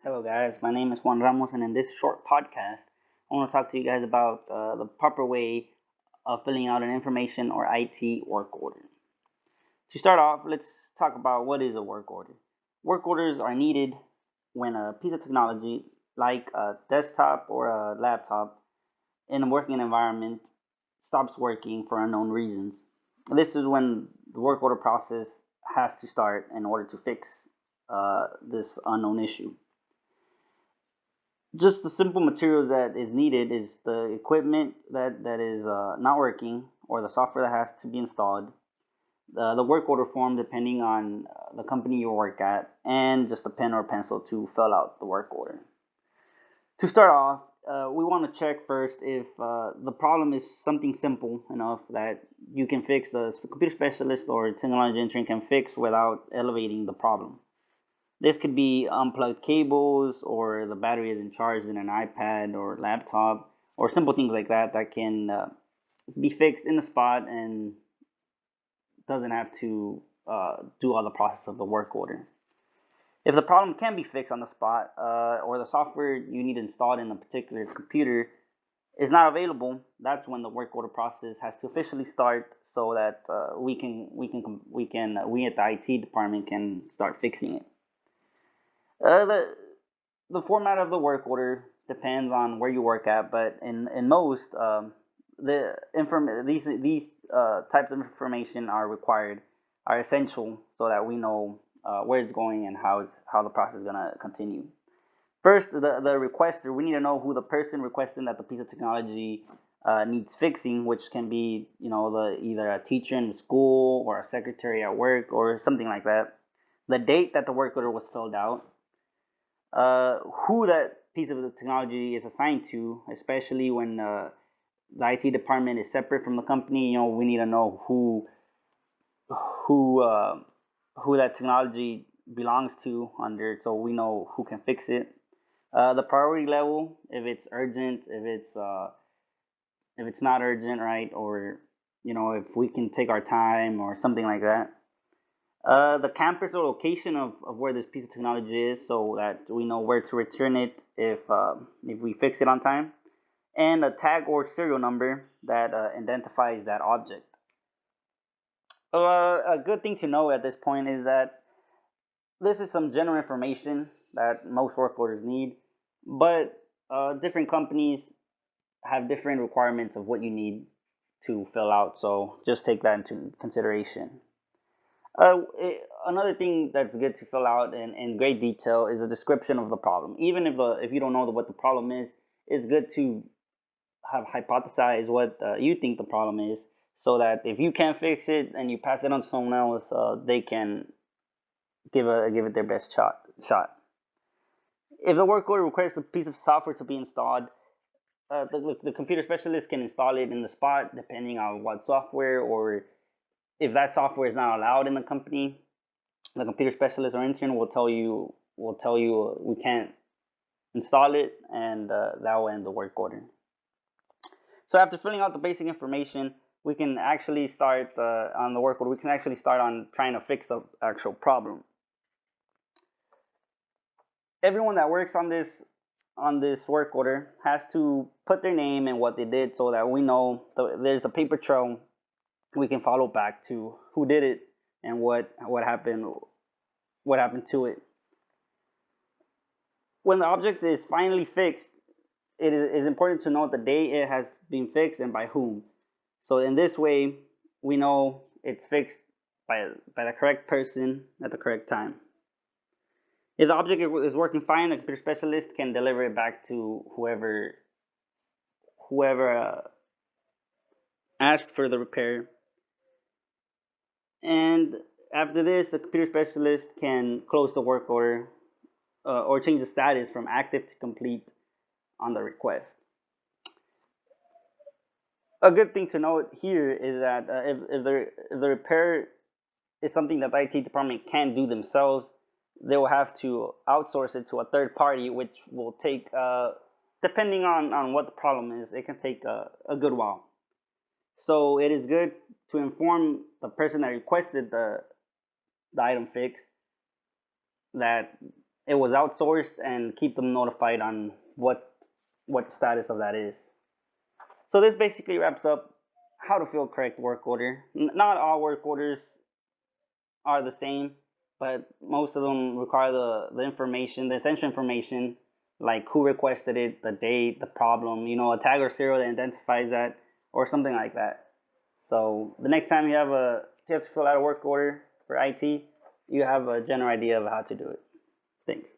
Hello, guys. My name is Juan Ramos, and in this short podcast, I want to talk to you guys about the proper way of filling out an information or IT work order. To start off, let's talk about what is a work order. Work orders are needed when a piece of technology, like a desktop or a laptop, in a working environment stops working for unknown reasons. This is when the work order process has to start in order to fix this unknown issue. Just the simple materials that is needed is the equipment that is not working or the software that has to be installed, the work order form depending on the company you work at, and just a pen or pencil to fill out the work order. To start off, we want to check first if the problem is something simple enough that you can fix, the computer specialist or technology engineer can fix without elevating the problem. This could be unplugged cables, or the battery isn't charged in an iPad or laptop, or simple things like that that can be fixed in the spot and doesn't have to do all the process of the work order. If the problem can be fixed on the spot, or the software you need installed in a particular computer is not available, that's when the work order process has to officially start, so that we at the IT department can start fixing it. Uh, the the format of the work order depends on where you work at, but in most these types of information are required, are essential, so that we know where it's going and how the process is gonna continue. First, the requester, we need to know who the person requesting that the piece of technology needs fixing, which can be, the either a teacher in the school or a secretary at work or something like that. The date that the work order was filled out, who that piece of the technology is assigned to, especially when the IT department is separate from the company. We need to know who uh, who that technology belongs to under, so we know who can fix it. The priority level, if it's urgent, if it's not urgent, right, or if we can take our time or something like that. The campus or location of where this piece of technology is, so that we know where to return it if we fix it on time, and a tag or serial number that identifies that object. A good thing to know at this point is that this is some general information that most work orders need, but different companies have different requirements of what you need to fill out, so just take that into consideration. Another thing that's good to fill out in great detail is a description of the problem. Even if you don't know what the problem is, it's good to have hypothesize what you think the problem is, so that if you can't fix it and you pass it on to someone else, they can give it their best shot. If the work order requires a piece of software to be installed, the computer specialist can install it in the spot depending on what software, or if that software is not allowed in the company, the computer specialist or intern will tell you we can't install it, and that will end the work order. So after filling out the basic information, we can actually start on the work order. We can actually start on trying to fix the actual problem. Everyone that works on this work order has to put their name and what they did, so that we know there's a paper trail we can follow back to who did it and what happened to it. When the object is finally fixed, it is important to note the day it has been fixed and by whom. So in this way, we know it's fixed by the correct person at the correct time. If the object is working fine, the computer specialist can deliver it back to whoever asked for the repair. And after this, the computer specialist can close the work order, or change the status from active to complete on the request. A good thing to note here is that if the repair is something that the IT department can't do themselves, they will have to outsource it to a third party, which will take, depending on what the problem is, it can take a good while. So it is good to inform the person that requested the item fixed that it was outsourced and keep them notified on what status of that is. So this basically wraps up how to fill correct work order. Not all work orders are the same, but most of them require the information, the essential information, like who requested it, the date, the problem, a tag or serial that identifies that, or something like that. So the next time you have to fill out a work order for IT, you have a general idea of how to do it. Thanks.